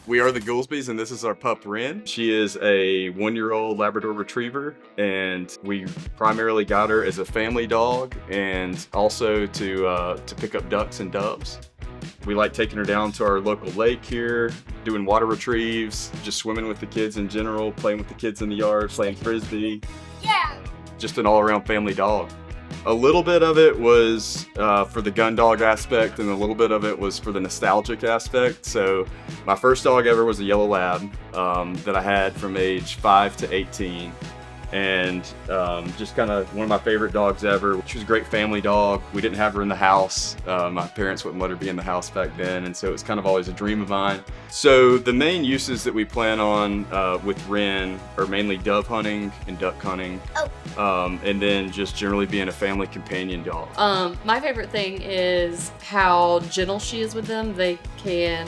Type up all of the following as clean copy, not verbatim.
We are the Gulsbys, and this is our pup Wren. She is a 1-year-old Labrador Retriever, and we primarily got her as a family dog and also to pick up ducks and doves. We like taking her down to our local lake here, doing water retrieves, just swimming with the kids in general, playing with the kids in the yard, playing frisbee. Yeah. Just an all-around family dog. A little bit of it was for the gun dog aspect, and a little bit of it was for the nostalgic aspect. So my first dog ever was a yellow lab that I had from age 5 to 18. And just kind of one of my favorite dogs ever. She was a great family dog. We didn't have her in the house. My parents wouldn't let her be in the house back then, and so it was kind of always a dream of mine. So the main uses that we plan on with Wren are mainly dove hunting and duck hunting. And then just generally being a family companion dog. My favorite thing is how gentle she is with them. They can,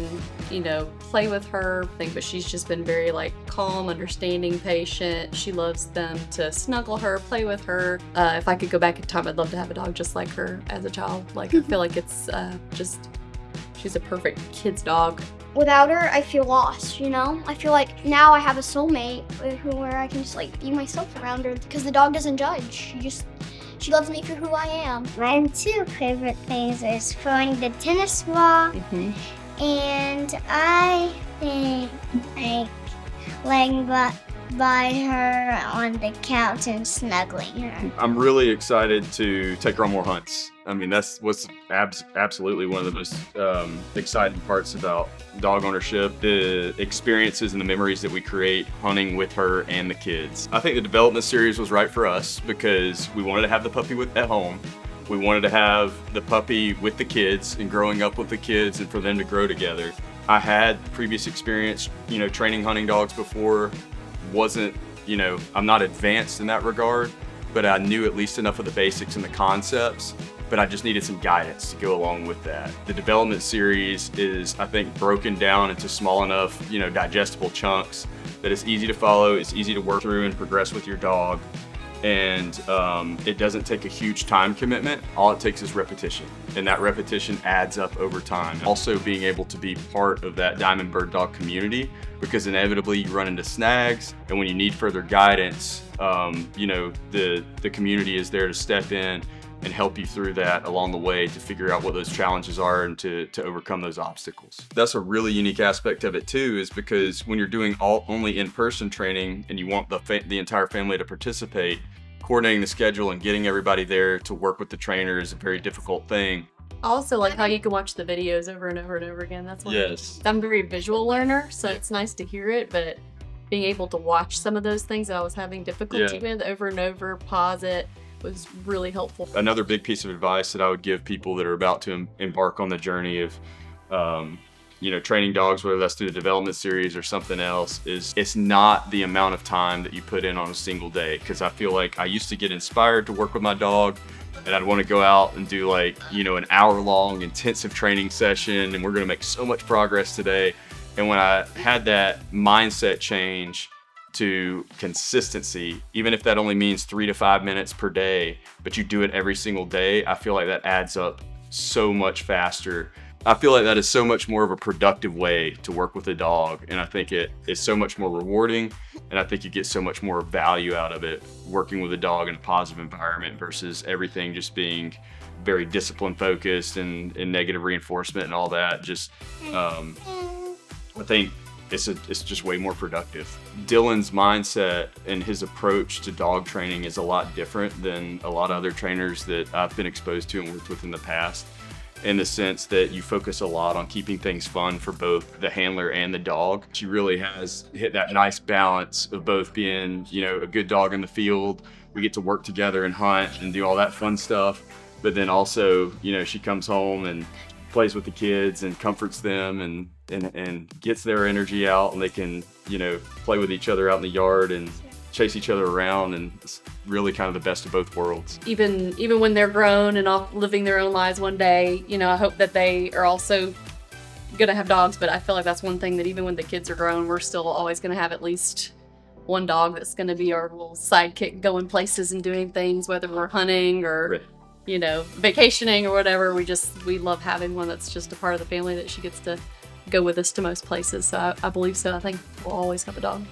play with her, but she's just been very calm, understanding, patient. She loves them to snuggle her, play with her. If I could go back in time, I'd love to have a dog just like her as a child. I feel like it's she's a perfect kid's dog. Without her, I feel lost, I feel like now I have a soulmate where I can just be myself around her because the dog doesn't judge. She loves me for who I am. My two favorite things is throwing the tennis ball, and I think laying by her on the couch and snuggling her. I'm really excited to take her on more hunts. I mean, that's what's absolutely one of the most exciting parts about dog ownership, the experiences and the memories that we create hunting with her and the kids. I think the development series was right for us because we wanted to have the puppy at home. We wanted to have the puppy with the kids and growing up with the kids and for them to grow together. I had previous experience, training hunting dogs before. I'm not advanced in that regard, but I knew at least enough of the basics and the concepts, but I just needed some guidance to go along with that. The development series is, I think, broken down into small enough, digestible chunks that it's easy to follow, it's easy to work through and progress with your dog. And it doesn't take a huge time commitment. All it takes is repetition, and that repetition adds up over time. Also being able to be part of that Diamond Bird Dog community, because inevitably you run into snags, and when you need further guidance, the community is there to step in and help you through that along the way to figure out what those challenges are and to overcome those obstacles. That's a really unique aspect of it too, is because when you're doing only in-person training and you want the entire family to participate, coordinating the schedule and getting everybody there to work with the trainer is a very difficult thing. I also like how you can watch the videos over and over and over again. That's one. Yes. I'm a very visual learner, so it's nice to hear it, but being able to watch some of those things that I was having difficulty with over and over, pause it, was really helpful. Another big piece of advice that I would give people that are about to embark on the journey of training dogs, whether that's through the development series or something else, is it's not the amount of time that you put in on a single day. Because I feel like I used to get inspired to work with my dog, and I'd want to go out and do an hour-long intensive training session, and we're going to make so much progress today. And when I had that mindset change to consistency, even if that only means 3 to 5 minutes per day, but you do it every single day, I feel like that adds up so much faster. I feel like that is so much more of a productive way to work with a dog, and I think it is so much more rewarding, and I think you get so much more value out of it working with a dog in a positive environment versus everything just being very discipline focused and negative reinforcement and all that. I think it's just way more productive. Dylan's mindset and his approach to dog training is a lot different than a lot of other trainers that I've been exposed to and worked with in the past, in the sense that you focus a lot on keeping things fun for both the handler and the dog. She really has hit that nice balance of both being, a good dog in the field. We get to work together and hunt and do all that fun stuff, but then also, she comes home and plays with the kids and comforts them and gets their energy out, and they can, play with each other out in the yard and chase each other around, and it's really kind of the best of both worlds. Even when they're grown and off living their own lives one day, I hope that they are also gonna have dogs, but I feel like that's one thing that even when the kids are grown, we're still always gonna have at least one dog that's gonna be our little sidekick going places and doing things, whether we're hunting or vacationing or whatever. We love having one that's just a part of the family that she gets to go with us to most places. So I believe so. I think we'll always have a dog.